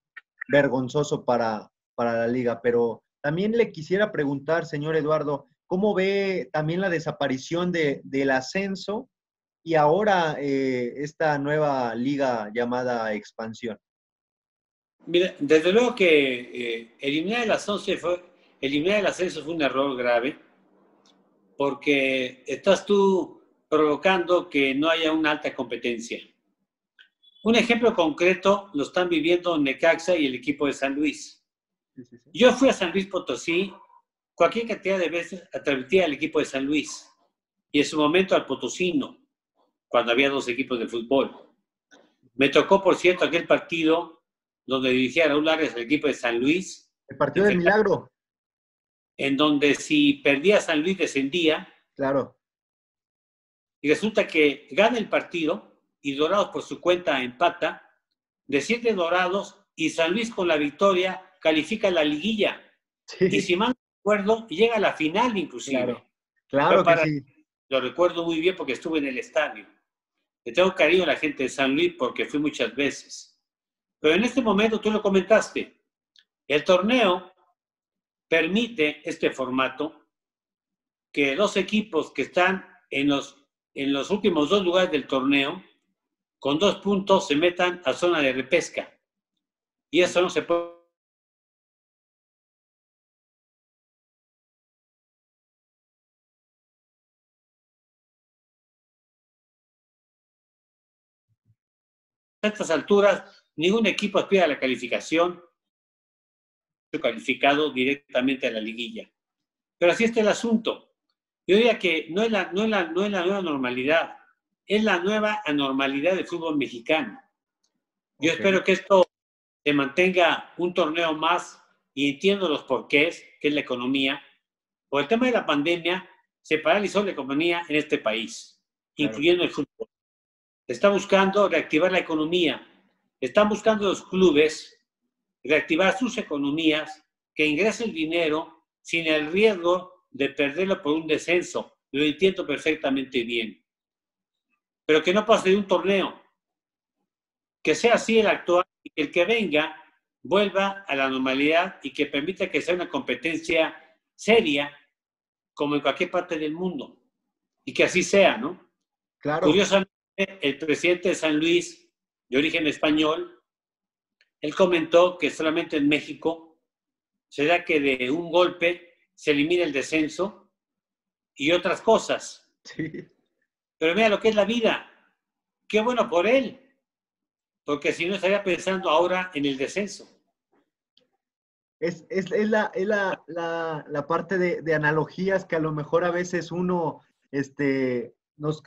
vergonzoso para la liga, pero también le quisiera preguntar, señor Eduardo, ¿cómo ve también la desaparición del ascenso y ahora esta nueva liga llamada Expansión? Mira, desde luego que eliminar el ascenso fue un error grave, porque estás tú provocando que no haya una alta competencia. Un ejemplo concreto lo están viviendo Necaxa y el equipo de San Luis. Sí. Yo fui a San Luis Potosí cualquier cantidad de veces a transmitir al equipo de San Luis y en su momento al Potosino, cuando había 2 equipos de fútbol. Me tocó, por cierto, aquel partido donde dirigía Raúl Arias el equipo de San Luis. El partido del Milagro. En donde si perdía San Luis descendía. Claro. Y resulta que gana el partido y Dorados por su cuenta empata. De 7 Dorados, y San Luis con la victoria califica la liguilla. Sí. Y si mal no recuerdo, llega a la final inclusive. Claro que sí. Lo recuerdo muy bien porque estuve en el estadio. Le tengo cariño a la gente de San Luis porque fui muchas veces. Pero en este momento, tú lo comentaste, el torneo permite este formato que dos equipos que están en los últimos 2 lugares del torneo, con 2 puntos se metan a zona de repesca. Y eso no se puede. A estas alturas, ningún equipo aspira a la calificación calificado directamente a la liguilla. Pero así está el asunto. Yo diría que no es la nueva normalidad, es la nueva anormalidad del fútbol mexicano. Yo espero que esto se mantenga un torneo más y entiendo los porqués, que es la economía. Por el tema de la pandemia, se paralizó la economía en este país, incluyendo el fútbol. Se está buscando reactivar la economía. Están buscando los clubes reactivar sus economías, que ingrese el dinero sin el riesgo de perderlo por un descenso. Lo entiendo perfectamente bien. Pero que no pase de un torneo. Que sea así el actual y que el que venga vuelva a la normalidad y que permita que sea una competencia seria como en cualquier parte del mundo. Y que así sea, ¿no? Claro. Curiosamente, el presidente de San Luis, de origen español, él comentó que solamente en México será que de un golpe se elimina el descenso y otras cosas. Sí. Pero mira lo que es la vida. Qué bueno por él, porque si no estaría pensando ahora en el descenso. Es la parte de analogías que a lo mejor a veces uno nos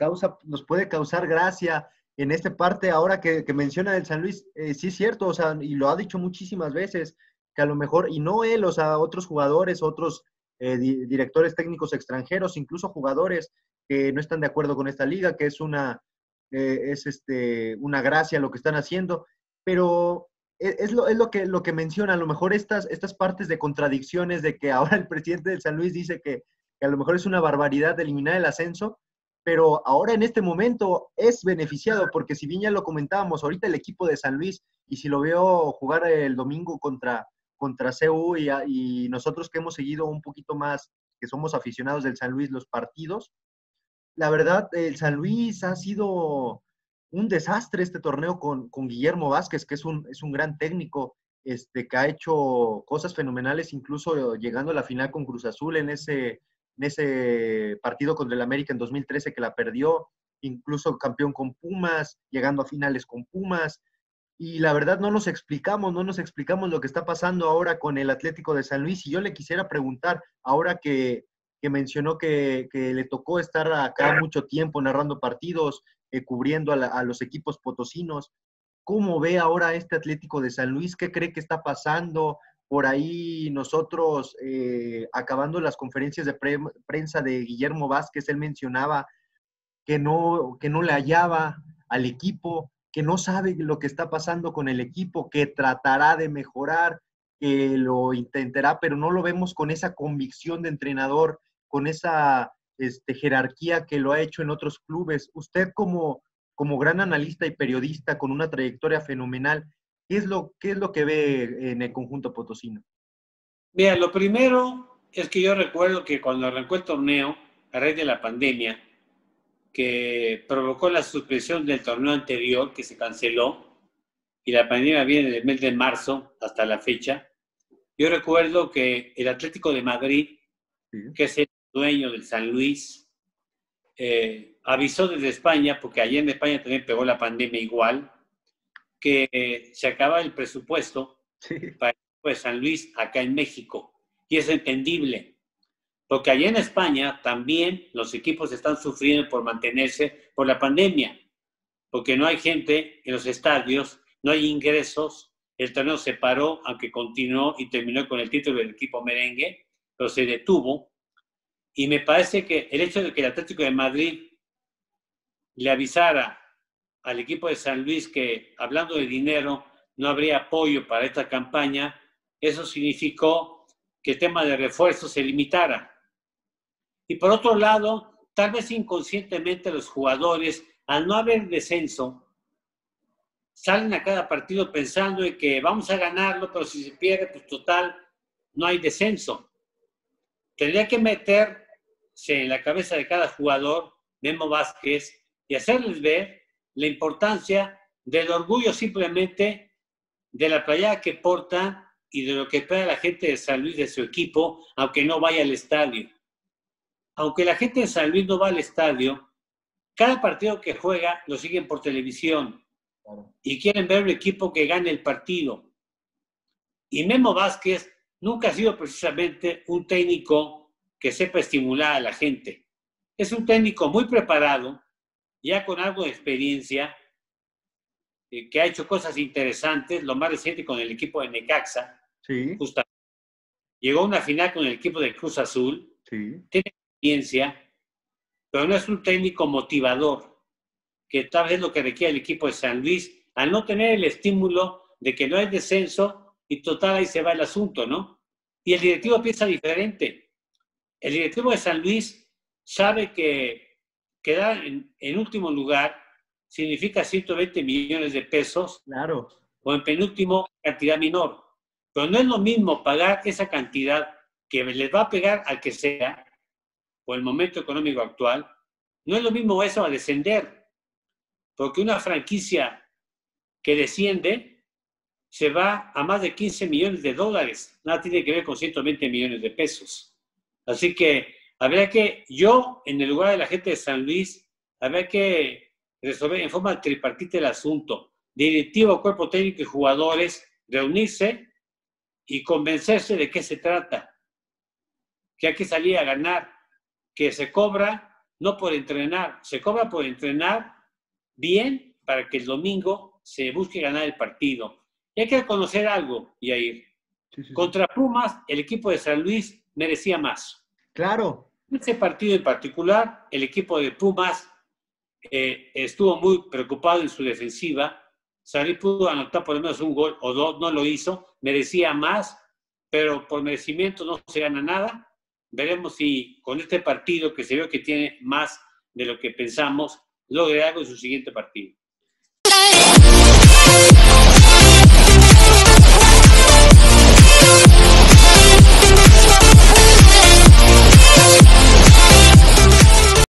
puede causar gracia en esta parte ahora que menciona el San Luis. Sí es cierto, o sea, y lo ha dicho muchísimas veces, que a lo mejor, y no él, o sea, otros jugadores, otros directores técnicos extranjeros, incluso jugadores que no están de acuerdo con esta liga, que es una gracia lo que están haciendo, pero es lo que menciona, a lo mejor estas partes de contradicciones de que ahora el presidente del San Luis dice que a lo mejor es una barbaridad eliminar el ascenso, pero ahora en este momento es beneficiado, porque si bien ya lo comentábamos, ahorita el equipo de San Luis, y si lo veo jugar el domingo contra CU y nosotros que hemos seguido un poquito más, que somos aficionados del San Luis, los partidos, la verdad, el San Luis ha sido un desastre este torneo con Guillermo Vázquez, que es un gran técnico, que ha hecho cosas fenomenales, incluso llegando a la final con Cruz Azul en ese partido contra el América en 2013 que la perdió, incluso campeón con Pumas, llegando a finales con Pumas. Y la verdad no nos explicamos lo que está pasando ahora con el Atlético de San Luis. Y yo le quisiera preguntar, ahora que mencionó que le tocó estar acá mucho tiempo narrando partidos, cubriendo a los equipos potosinos, ¿cómo ve ahora este Atlético de San Luis? ¿Qué cree que está pasando? Por ahí nosotros, acabando las conferencias de prensa de Guillermo Vázquez, él mencionaba que no le hallaba al equipo, que no sabe lo que está pasando con el equipo, que tratará de mejorar, que lo intentará, pero no lo vemos con esa convicción de entrenador, con esa jerarquía que lo ha hecho en otros clubes. Usted como gran analista y periodista con una trayectoria fenomenal, ¿qué es lo que ve en el conjunto potosino? Mira, lo primero es que yo recuerdo que cuando arrancó el torneo, a raíz de la pandemia, que provocó la suspensión del torneo anterior, que se canceló, y la pandemia viene del mes de marzo hasta la fecha, yo recuerdo que el Atlético de Madrid, que es el dueño del San Luis, avisó desde España, porque allá en España también pegó la pandemia igual, que se acaba el presupuesto para el equipo de San Luis acá en México. Y es entendible, porque allá en España también los equipos están sufriendo por mantenerse por la pandemia, porque no hay gente en los estadios, no hay ingresos, el torneo se paró, aunque continuó y terminó con el título del equipo merengue, pero se detuvo. Y me parece que el hecho de que el Atlético de Madrid le avisara al equipo de San Luis que, hablando de dinero, no habría apoyo para esta campaña, eso significó que el tema de refuerzos se limitara. Y por otro lado, tal vez inconscientemente los jugadores, al no haber descenso, salen a cada partido pensando en que vamos a ganarlo, pero si se pierde, pues total, no hay descenso. Tendría que meterse en la cabeza de cada jugador, Memo Vázquez, y hacerles ver la importancia del orgullo simplemente de la playera que porta y de lo que espera la gente de San Luis de su equipo, aunque no vaya al estadio. Aunque la gente de San Luis no va al estadio, cada partido que juega lo siguen por televisión y quieren ver un equipo que gane el partido. Y Memo Vázquez nunca ha sido precisamente un técnico que sepa estimular a la gente. Es un técnico muy preparado, ya con algo de experiencia, que ha hecho cosas interesantes, lo más reciente con el equipo de Necaxa. Sí. Justamente. Llegó a una final con el equipo de Cruz Azul. Sí. Tiene experiencia, pero no es un técnico motivador, que tal vez es lo que requiere el equipo de San Luis, al no tener el estímulo de que no hay descenso y total ahí se va el asunto, ¿no? Y el directivo piensa diferente. El directivo de San Luis sabe que quedar en último lugar significa 120 millones de pesos. Claro. O en penúltimo, cantidad menor. Pero no es lo mismo pagar esa cantidad que les va a pegar al que sea, por el momento económico actual, no es lo mismo eso a descender. Porque una franquicia que desciende se va a más de 15 millones de dólares. Nada tiene que ver con 120 millones de pesos. Así que habría que, yo, en el lugar de la gente de San Luis, habría que resolver en forma tripartita el asunto. Directivo, cuerpo técnico y jugadores, reunirse y convencerse de qué se trata. Que hay que salir a ganar. Que se cobra no por entrenar, se cobra por entrenar bien para que el domingo se busque ganar el partido. Y hay que reconocer algo, Yair. Sí. Contra Pumas, el equipo de San Luis merecía más. Claro. En ese partido en particular, el equipo de Pumas estuvo muy preocupado en su defensiva. San Luis pudo anotar por lo menos un gol o dos, no lo hizo, merecía más, pero por merecimiento no se gana nada. Veremos si con este partido, que se ve que tiene más de lo que pensamos, logra algo en su siguiente partido.